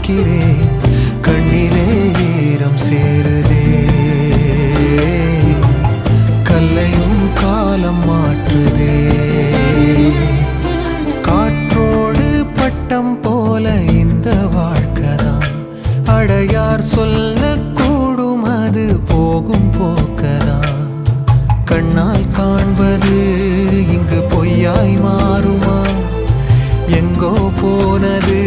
பார்க்கிறேன், கண்ணிலே ஈரம் சேருதே. கல்லையும் காலம் மாற்றுதே. காற்றோடு பட்டம் போல இந்த வாழ்க்கைதான், அடையார் சொல்லக்கூடும் அது போகும் போக்கதான். கண்ணால் காண்பது இங்கு பொய்யாய் மாறுமா? எங்கோ போனது